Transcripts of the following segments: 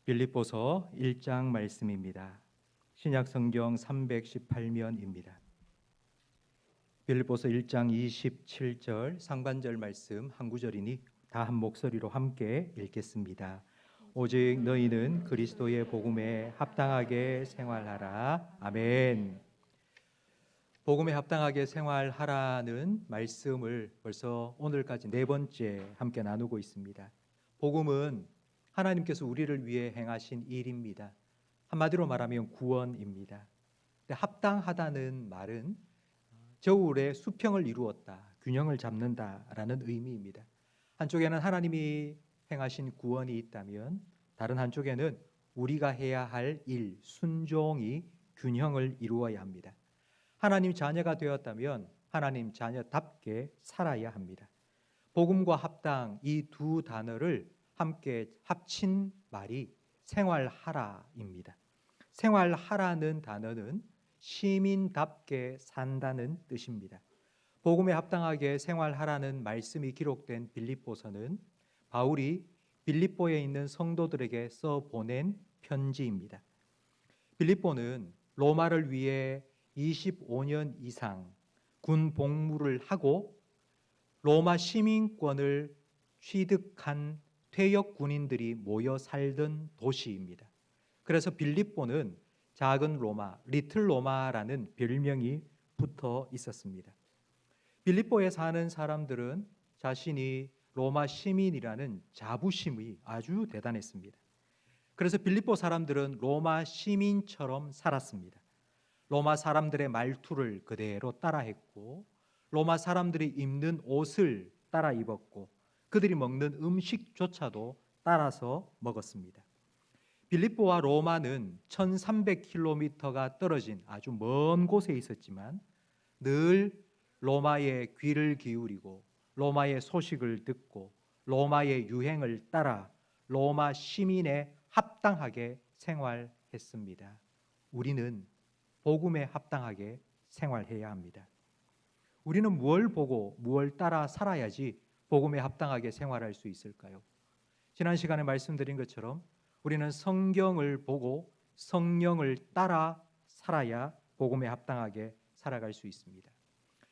빌립보서 1장 말씀입니다. 신약 성경 318면입니다. 빌립보서 1장 27절 상반절 말씀 한 구절이니 다 한 목소리로 함께 읽겠습니다. 오직 너희는 그리스도의 복음에 합당하게 생활하라. 아멘. 복음에 합당하게 생활하라는 말씀을 벌써 오늘까지 네 번째 함께 나누고 있습니다. 복음은 하나님께서 우리를 위해 행하신 일입니다. 한마디로 말하면 구원입니다. 근데 합당하다는 말은 저울에 수평을 이루었다, 균형을 잡는다라는 의미입니다. 한쪽에는 하나님이 행하신 구원이 있다면 다른 한쪽에는 우리가 해야 할 일, 순종이 균형을 이루어야 합니다. 하나님 자녀가 되었다면 하나님 자녀답게 살아야 합니다. 복음과 합당 이 두 단어를 함께 합친 말이 생활하라입니다. 생활하라는 단어는 시민답게 산다는 뜻입니다. 복음에 합당하게 생활하라는 말씀이 기록된 빌립보서는 바울이 빌립보에 있는 성도들에게 써보낸 편지입니다. 빌립보는 로마를 위해 25년 이상 군 복무를 하고 로마 시민권을 취득한 퇴역 군인들이 모여 살던 도시입니다. 그래서 빌립보는 작은 로마, 리틀 로마라는 별명이 붙어 있었습니다. 빌립보에 사는 사람들은 자신이 로마 시민이라는 자부심이 아주 대단했습니다. 그래서 빌립보 사람들은 로마 시민처럼 살았습니다. 로마 사람들의 말투를 그대로 따라했고 로마 사람들이 입는 옷을 따라 입었고 그들이 먹는 음식조차도 따라서 먹었습니다. 빌립보와 로마는 1300km가 떨어진 아주 먼 곳에 있었지만 늘 로마의 귀를 기울이고 로마의 소식을 듣고 로마의 유행을 따라 로마 시민에 합당하게 생활했습니다. 우리는 복음에 합당하게 생활해야 합니다. 우리는 무엇을 보고 무엇을 따라 살아야지 복음에 합당하게 생활할 수 있을까요? 지난 시간에 말씀드린 것처럼 우리는 성경을 보고 성령을 따라 살아야 복음에 합당하게 살아갈 수 있습니다.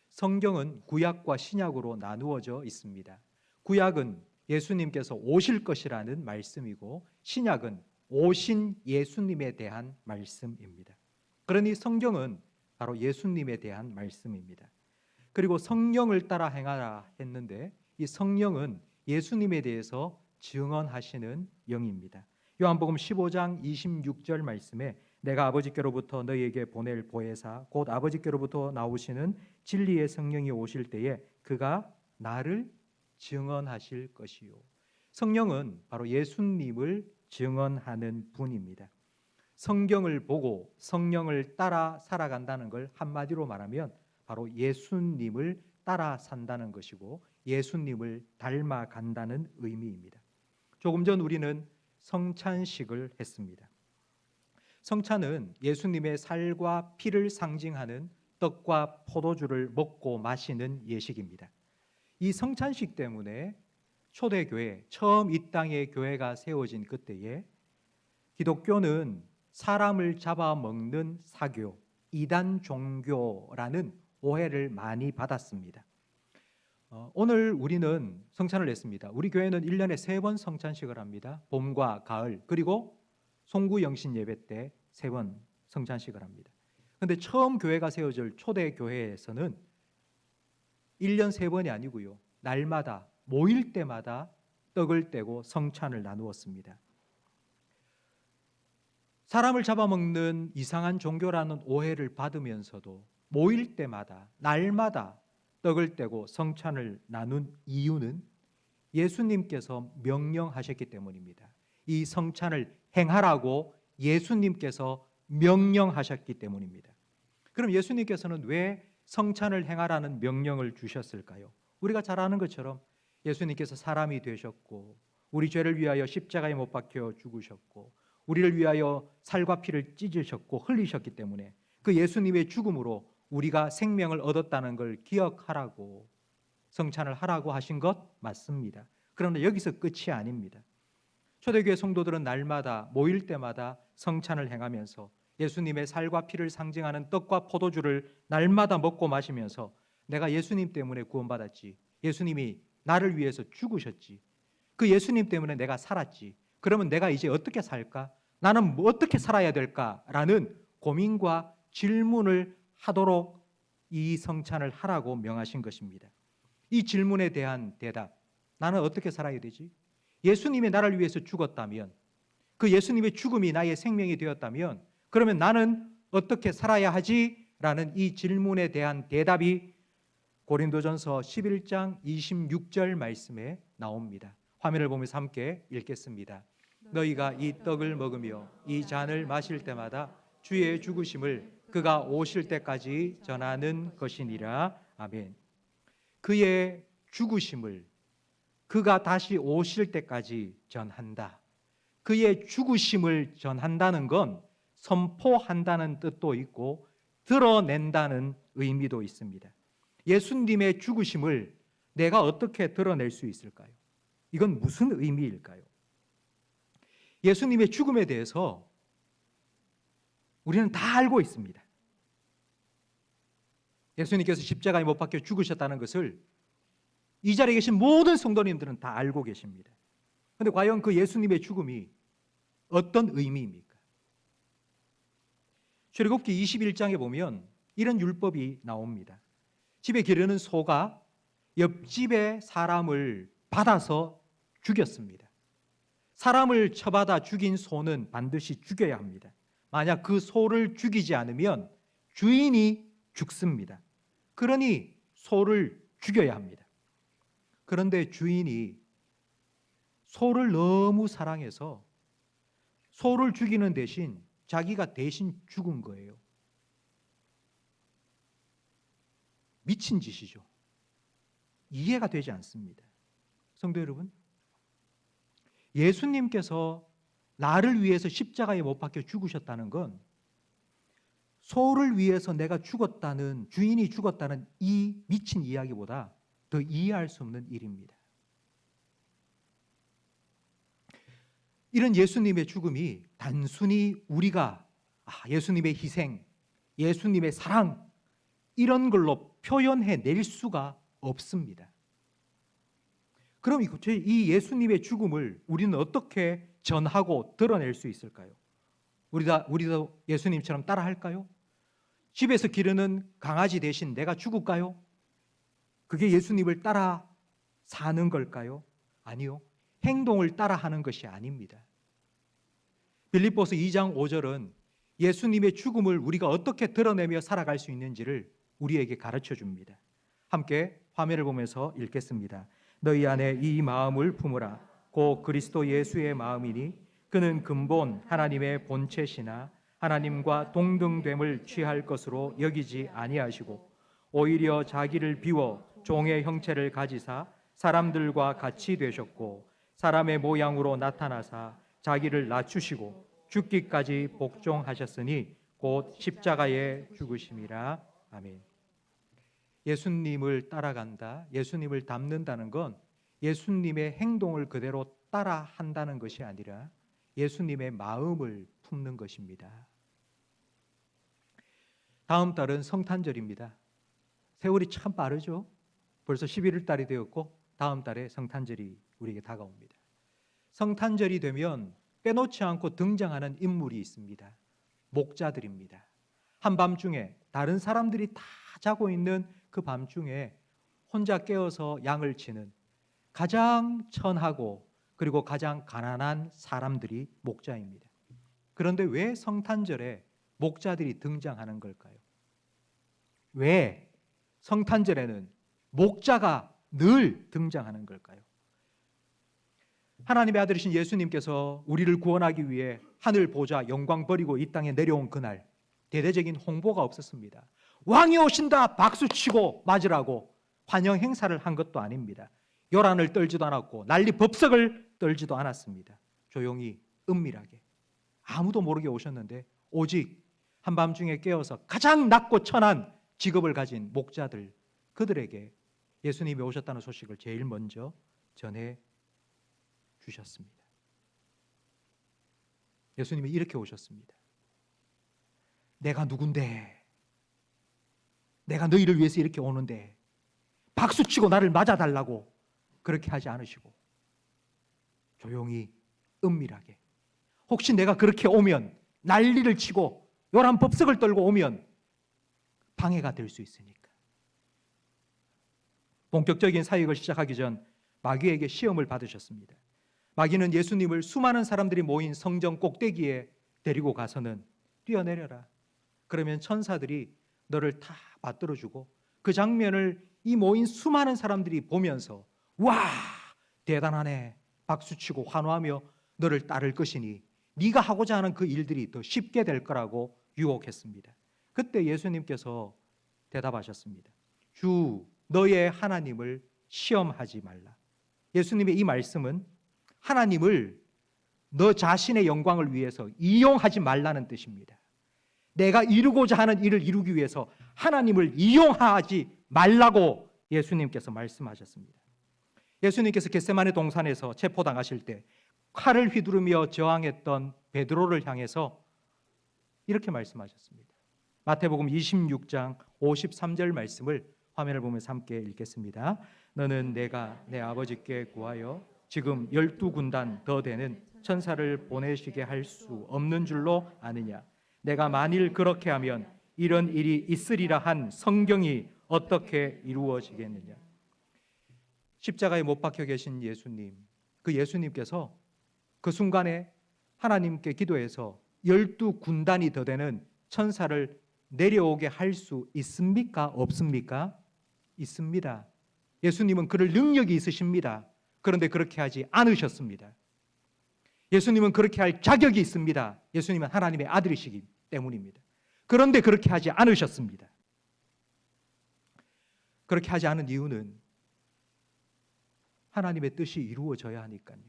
성경은 구약과 신약으로 나누어져 있습니다. 구약은 예수님께서 오실 것이라는 말씀이고 신약은 오신 예수님에 대한 말씀입니다. 그러니 성경은 바로 예수님에 대한 말씀입니다. 그리고 성령을 따라 행하라 했는데 이 성령은 예수님에 대해서 증언하시는 영입니다. 요한복음 15장 26절 말씀에 내가 아버지께로부터 너희에게 보낼 보혜사 곧 아버지께로부터 나오시는 진리의 성령이 오실 때에 그가 나를 증언하실 것이요. 성령은 바로 예수님을 증언하는 분입니다. 성경을 보고 성령을 따라 살아간다는 걸 한마디로 말하면 바로 예수님을 따라 산다는 것이고 예수님을 닮아간다는 의미입니다. 조금 전 우리는 성찬식을 했습니다. 성찬은 예수님의 살과 피를 상징하는 떡과 포도주를 먹고 마시는 예식입니다. 이 성찬식 때문에 초대교회, 처음 이 땅에 교회가 세워진 그때에 기독교는 사람을 잡아먹는 사교, 이단 종교라는 오해를 많이 받았습니다. 오늘 우리는 성찬을 했습니다. 우리 교회는 1년에 3번 성찬식을 합니다. 봄과 가을 그리고 송구영신 예배 때 3번 성찬식을 합니다. 그런데 처음 교회가 세워질 초대교회에서는 1년 3번이 아니고요. 날마다 모일 때마다 떡을 떼고 성찬을 나누었습니다. 사람을 잡아먹는 이상한 종교라는 오해를 받으면서도 모일 때마다 날마다 떡을 떼고 성찬을 나눈 이유는 예수님께서 명령하셨기 때문입니다. 이 성찬을 행하라고 예수님께서 명령하셨기 때문입니다. 그럼 예수님께서는 왜 성찬을 행하라는 명령을 주셨을까요? 우리가 잘 아는 것처럼 예수님께서 사람이 되셨고 우리 죄를 위하여 십자가에 못 박혀 죽으셨고 우리를 위하여 살과 피를 찢으셨고 흘리셨기 때문에 그 예수님의 죽음으로 우리가 생명을 얻었다는 걸 기억하라고 성찬을 하라고 하신 것 맞습니다. 그런데 여기서 끝이 아닙니다. 초대교회 성도들은 날마다 모일 때마다 성찬을 행하면서 예수님의 살과 피를 상징하는 떡과 포도주를 날마다 먹고 마시면서 내가 예수님 때문에 구원받았지. 예수님이 나를 위해서 죽으셨지. 그 예수님 때문에 내가 살았지. 그러면 내가 이제 어떻게 살까? 나는 어떻게 살아야 될까라는 고민과 질문을 하도록 이 성찬을 하라고 명하신 것입니다. 이 질문에 대한 대답, 나는 어떻게 살아야 되지? 예수님이 나를 위해서 죽었다면, 그 예수님의 죽음이 나의 생명이 되었다면, 그러면 나는 어떻게 살아야 하지? 라는 이 질문에 대한 대답이 고린도전서 11장 26절 말씀에 나옵니다. 화면을 보면서 함께 읽겠습니다. 너희가 이 떡을 먹으며 이 잔을 마실 때마다 주의 죽으심을 그가 오실 때까지 전하는 것이니라. 아멘. 그의 죽으심을 그가 다시 오실 때까지 전한다. 그의 죽으심을 전한다는 건 선포한다는 뜻도 있고 드러낸다는 의미도 있습니다. 예수님의 죽으심을 내가 어떻게 드러낼 수 있을까요? 이건 무슨 의미일까요? 예수님의 죽음에 대해서 우리는 다 알고 있습니다. 예수님께서 십자가에 못 박혀 죽으셨다는 것을 이 자리에 계신 모든 성도님들은 다 알고 계십니다. 그런데 과연 그 예수님의 죽음이 어떤 의미입니까? 출애굽기 21장에 보면 이런 율법이 나옵니다. 집에 기르는 소가 옆집의 사람을 받아서 죽였습니다. 사람을 쳐받아 죽인 소는 반드시 죽여야 합니다. 만약 그 소를 죽이지 않으면 주인이 죽습니다. 그러니 소를 죽여야 합니다. 그런데 주인이 소를 너무 사랑해서 소를 죽이는 대신 자기가 대신 죽은 거예요. 미친 짓이죠. 이해가 되지 않습니다. 성도 여러분, 예수님께서 나를 위해서 십자가에 못 박혀 죽으셨다는 건 소를 위해서 내가 죽었다는, 주인이 죽었다는 이 미친 이야기보다 더 이해할 수 없는 일입니다. 이런 예수님의 죽음이 단순히 우리가 예수님의 희생, 예수님의 사랑 이런 걸로 표현해낼 수가 없습니다. 그럼 이 예수님의 죽음을 우리는 어떻게 전하고 드러낼 수 있을까요? 우리도 예수님처럼 따라할까요? 집에서 기르는 강아지 대신 내가 죽을까요? 그게 예수님을 따라 사는 걸까요? 아니요. 행동을 따라하는 것이 아닙니다. 빌립보서 2장 5절은 예수님의 죽음을 우리가 어떻게 드러내며 살아갈 수 있는지를 우리에게 가르쳐 줍니다. 함께 화면을 보면서 읽겠습니다. 너희 안에 이 마음을 품으라. 곧 그리스도 예수의 마음이니 그는 근본 하나님의 본체시나 하나님과 동등됨을 취할 것으로 여기지 아니하시고 오히려 자기를 비워 종의 형체를 가지사 사람들과 같이 되셨고 사람의 모양으로 나타나사 자기를 낮추시고 죽기까지 복종하셨으니 곧 십자가에 죽으심이라. 아멘. 예수님을 따라간다, 예수님을 닮는다는 건 예수님의 행동을 그대로 따라한다는 것이 아니라 예수님의 마음을 품는 것입니다. 다음 달은 성탄절입니다. 세월이 참 빠르죠? 벌써 11월 달이 되었고 다음 달에 성탄절이 우리에게 다가옵니다. 성탄절이 되면 빼놓지 않고 등장하는 인물이 있습니다. 목자들입니다. 한밤중에 다른 사람들이 다 자고 있는 그 밤중에 혼자 깨어서 양을 치는 가장 천하고 그리고 가장 가난한 사람들이 목자입니다. 그런데 왜 성탄절에 목자들이 등장하는 걸까요? 왜 성탄절에는 목자가 늘 등장하는 걸까요? 하나님의 아들이신 예수님께서 우리를 구원하기 위해 하늘 보좌 영광 버리고 이 땅에 내려온 그날 대대적인 홍보가 없었습니다. 왕이 오신다 박수치고 맞으라고 환영 행사를 한 것도 아닙니다. 요란을 떨지도 않았고 난리 법석을 떨지도 않았습니다. 조용히 은밀하게 아무도 모르게 오셨는데 오직 한밤중에 깨어서 가장 낮고 천한 직업을 가진 목자들, 그들에게 예수님이 오셨다는 소식을 제일 먼저 전해 주셨습니다. 예수님이 이렇게 오셨습니다. 내가 누군데, 내가 너희를 위해서 이렇게 오는데 박수치고 나를 맞아달라고 그렇게 하지 않으시고 조용히 은밀하게, 혹시 내가 그렇게 오면 난리를 치고 요란법석을 떨고 오면 방해가 될 수 있으니까. 본격적인 사역을 시작하기 전 마귀에게 시험을 받으셨습니다. 마귀는 예수님을 수많은 사람들이 모인 성전 꼭대기에 데리고 가서는 뛰어내려라. 그러면 천사들이 너를 다 받들어주고 그 장면을 이 모인 수많은 사람들이 보면서 와, 대단하네, 박수치고 환호하며 너를 따를 것이니 네가 하고자 하는 그 일들이 더 쉽게 될 거라고 유혹했습니다. 그때 예수님께서 대답하셨습니다. 주 너의 하나님을 시험하지 말라. 예수님의 이 말씀은 하나님을 너 자신의 영광을 위해서 이용하지 말라는 뜻입니다. 내가 이루고자 하는 일을 이루기 위해서 하나님을 이용하지 말라고 예수님께서 말씀하셨습니다. 예수님께서 겟세마네 동산에서 체포당하실 때 칼을 휘두르며 저항했던 베드로를 향해서 이렇게 말씀하셨습니다. 마태복음 26장 53절 말씀을 화면을 보면서 함께 읽겠습니다. 너는 내가 내 아버지께 구하여 지금 12군단 더 되는 천사를 보내시게 할 수 없는 줄로 아느냐. 내가 만일 그렇게 하면 이런 일이 있으리라 한 성경이 어떻게 이루어지겠느냐. 십자가에 못 박혀 계신 예수님, 그 예수님께서 그 순간에 하나님께 기도해서 12군단이 더 되는 천사를 내려오게 할 수 있습니까? 없습니까? 있습니다. 예수님은 그럴 능력이 있으십니다. 그런데 그렇게 하지 않으셨습니다. 예수님은 그렇게 할 자격이 있습니다. 예수님은 하나님의 아들이시기 때문입니다. 그런데 그렇게 하지 않으셨습니다. 그렇게 하지 않은 이유는 하나님의 뜻이 이루어져야 하니까요.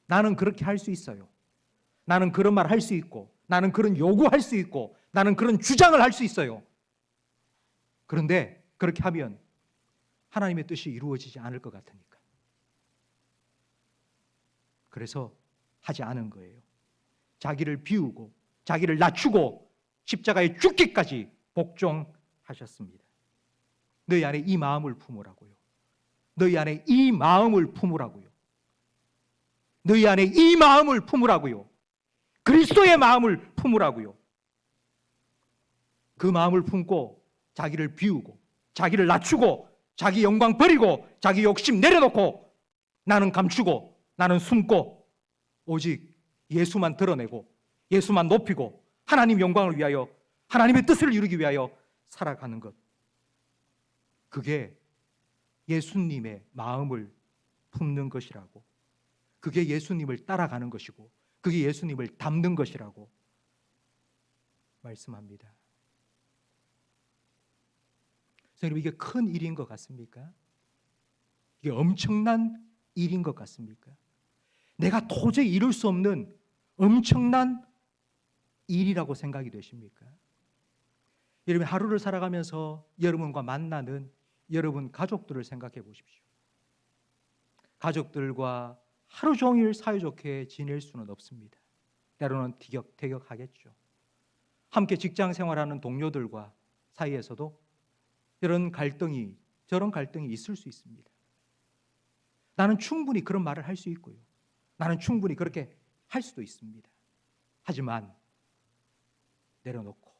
나는 그렇게 할 수 있어요. 나는 그런 말 할 수 있고, 나는 그런 요구할 수 있고, 나는 그런 주장을 할 수 있어요. 그런데 그렇게 하면 하나님의 뜻이 이루어지지 않을 것 같으니까. 그래서 하지 않은 거예요. 자기를 비우고 자기를 낮추고 십자가에 죽기까지 복종하셨습니다. 너희 안에 이 마음을 품으라고요. 너희 안에 이 마음을 품으라고요. 너희 안에 이 마음을 품으라고요. 그리스도의 마음을 품으라고요. 그 마음을 품고 자기를 비우고 자기를 낮추고 자기 영광 버리고 자기 욕심 내려놓고 나는 감추고 나는 숨고 오직 예수만 드러내고 예수만 높이고 하나님 영광을 위하여 하나님의 뜻을 이루기 위하여 살아가는 것, 그게 예수님의 마음을 품는 것이라고, 그게 예수님을 따라가는 것이고 그게 예수님을 닮는 것이라고 말씀합니다. 선생님, 이게 큰 일인 것 같습니까? 이게 엄청난 일인 것 같습니까? 내가 도저히 이룰 수 없는 엄청난 일이라고 생각이 되십니까? 여러분, 하루를 살아가면서 여러분과 만나는 여러분 가족들을 생각해 보십시오. 가족들과 하루 종일 사이좋게 지낼 수는 없습니다. 때로는 티격태격하겠죠. 함께 직장 생활하는 동료들과 사이에서도 이런 갈등이 저런 갈등이 있을 수 있습니다. 나는 충분히 그런 말을 할 수 있고요. 나는 충분히 그렇게 할 수도 있습니다. 하지만 내려놓고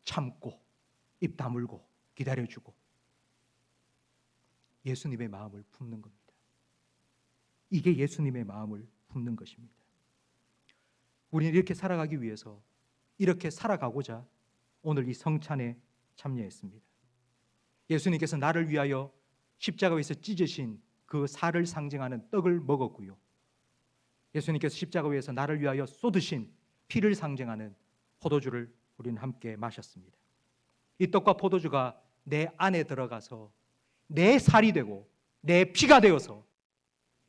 참고 입 다물고 기다려주고 예수님의 마음을 품는 겁니다. 이게 예수님의 마음을 품는 것입니다. 우리는 이렇게 살아가기 위해서, 이렇게 살아가고자 오늘 이 성찬에 참여했습니다. 예수님께서 나를 위하여 십자가에서 찢으신 그 살을 상징하는 떡을 먹었고요. 예수님께서 십자가 위에서 나를 위하여 쏟으신 피를 상징하는 포도주를 우리는 함께 마셨습니다. 이 떡과 포도주가 내 안에 들어가서 내 살이 되고 내 피가 되어서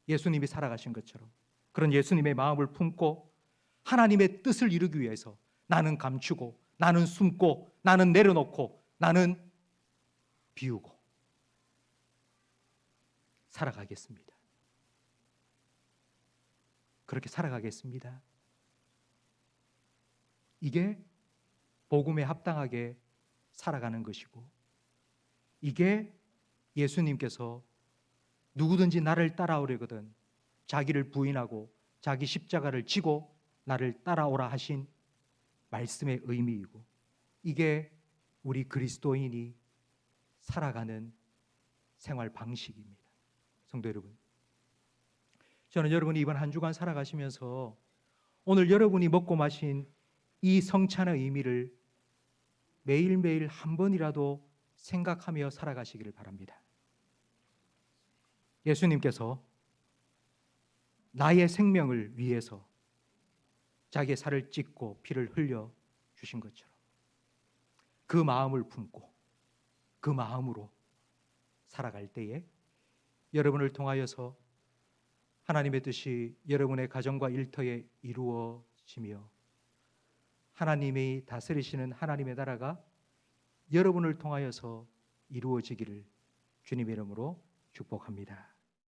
예수님이 살아가신 것처럼 그런 예수님의 마음을 품고 하나님의 뜻을 이루기 위해서 나는 감추고 나는 숨고 나는 내려놓고 나는 비우고 살아가겠습니다. 그렇게 살아가겠습니다. 이게 복음에 합당하게 살아가는 것이고, 이게 예수님께서 누구든지 나를 따라오려거든 자기를 부인하고 자기 십자가를 지고 나를 따라오라 하신 말씀의 의미이고, 이게 우리 그리스도인이 살아가는 생활 방식입니다. 성도 여러분, 저는 여러분이 이번 한 주간 살아가시면서 오늘 여러분이 먹고 마신 이 성찬의 의미를 매일매일 한 번이라도 생각하며 살아가시기를 바랍니다. 예수님께서 나의 생명을 위해서 자기의 살을 찢고 피를 흘려 주신 것처럼 그 마음을 품고 그 마음으로 살아갈 때에 여러분을 통하여서 하나님의 뜻이 여러분의 가정과 일터에 이루어지며 하나님이 다스리시는 하나님의 나라가 여러분을 통하여서 이루어지기를 주님의 이름으로 축복합니다.